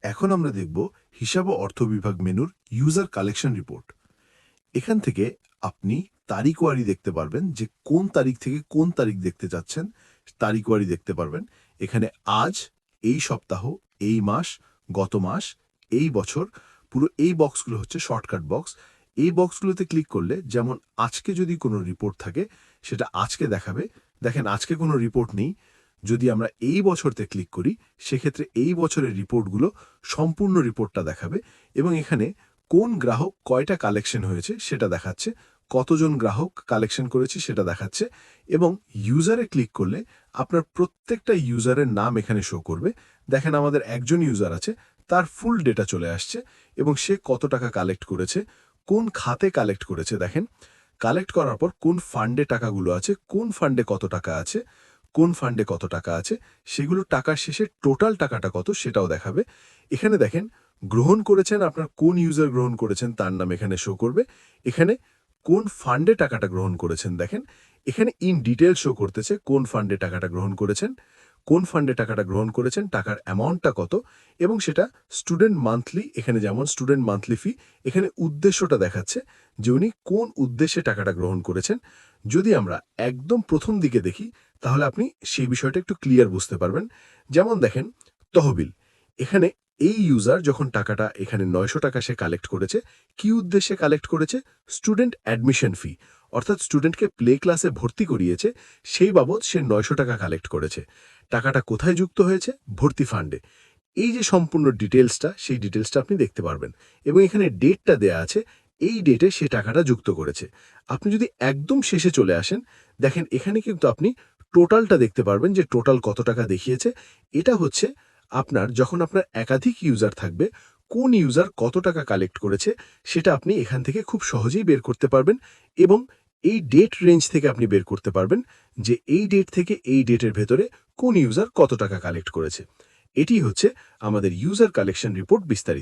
এখন আমরা দেখব হিসাব ও অর্থ বিভাগ মেনুর ইউজার কালেকশন রিপোর্ট। এখান থেকে আপনি তারিখওয়ারি দেখতে পারবেন যে কোন তারিখ থেকে কোন তারিখ দেখতে যাচ্ছেন, তারিখওয়ারি দেখতে পারবেন। এখানে আজ, এই সপ্তাহ, এই মাস, গত মাস, এই বছর, পুরো এই বক্সগুলো হচ্ছে শর্টকাট বক্স। এই বক্সগুলোতে ক্লিক করলে যেমন আজকে যদি কোনো রিপোর্ট থাকে সেটা আজকে দেখাবে। দেখেন আজকে কোনো রিপোর্ট নেই। যদি আমরা এই বছরতে ক্লিক করি সেক্ষেত্রে এই বছরের রিপোর্টগুলো সম্পূর্ণ রিপোর্টটা দেখাবে এবং এখানে কোন গ্রাহক কয়টা কালেকশন হয়েছে সেটা দেখাচ্ছে, কতজন গ্রাহক কালেকশন করেছে সেটা দেখাচ্ছে এবং ইউজারে ক্লিক করলে আপনার প্রত্যেকটা ইউজারের নাম এখানে শো করবে। দেখেন আমাদের একজন ইউজার আছে, তার ফুল ডেটা চলে আসছে এবং সে কত টাকা কালেক্ট করেছে, কোন খাতে কালেক্ট করেছে, দেখেন কালেক্ট করার পর কোন ফান্ডে টাকাগুলো আছে, কোন ফান্ডে কত টাকা আছে, কোন ফান্ডে কত টাকা আছে, সেগুলো টাকার শেষে টোটাল টাকাটা কত সেটাও দেখাবে। এখানে দেখেন গ্রহণ করেছেন, আপনার কোন ইউজার গ্রহণ করেছেন তার নাম এখানে শো করবে। এখানে কোন ফান্ডে টাকাটা গ্রহণ করেছেন দেখেন এখানে ইন ডিটেল শো করতেছে কোন ফান্ডে টাকাটা গ্রহণ করেছেন, কোন ফান্ডে টাকাটা গ্রহণ করেছেন, টাকার অ্যামাউন্টটা কত এবং সেটা স্টুডেন্ট মান্থলি। এখানে যেমন স্টুডেন্ট মান্থলি ফি, এখানে উদ্দেশ্যটা দেখাচ্ছে যে উনি কোন উদ্দেশ্যে টাকাটা গ্রহণ করেছেন। যদি আমরা একদম প্রথম দিকে দেখি তাহলে আপনি সেই বিষয়টা একটু ক্লিয়ার বুঝতে পারবেন। যেমন দেখেন তহবিল, এখানে এই ইউজার যখন টাকাটা এখানে ৯০০ টাকা সে কালেক্ট করেছে, কি উদ্দেশ্যে কালেক্ট করেছে? স্টুডেন্ট অ্যাডমিশন ফি, অর্থাৎ স্টুডেন্টকে প্লে ক্লাসে ভর্তি করিয়েছে, সেই বাবদ সে ৯০০ টাকা কালেক্ট করেছে। টাকাটা কোথায় যুক্ত হয়েছে? ভর্তি ফান্ডে। এই যে সম্পূর্ণ ডিটেলসটা, সেই ডিটেলসটা আপনি দেখতে পারবেন এবং এখানে ডেটটা দেয়া আছে, এই ডেটে সে টাকাটা যুক্ত করেছে। আপনি যদি একদম শেষে চলে আসেন, দেখেন এখানে কিন্তু আপনি টোটালটা দেখতে পারবেন যে টোটাল কত টাকা দেখিয়েছে। এটা হচ্ছে আপনার যখন আপনার একাধিক ইউজার থাকবে, কোন ইউজার কত টাকা কালেক্ট করেছে সেটা আপনি এখান থেকে খুব সহজেই বের করতে পারবেন এবং এই ডেট রেঞ্জ থেকে আপনি বের করতে পারবেন যে এই ডেট থেকে এই ডেটের ভেতরে কোন ইউজার কত টাকা কালেক্ট করেছে। এটি হচ্ছে আমাদের ইউজার কালেকশন রিপোর্ট বিস্তারিত।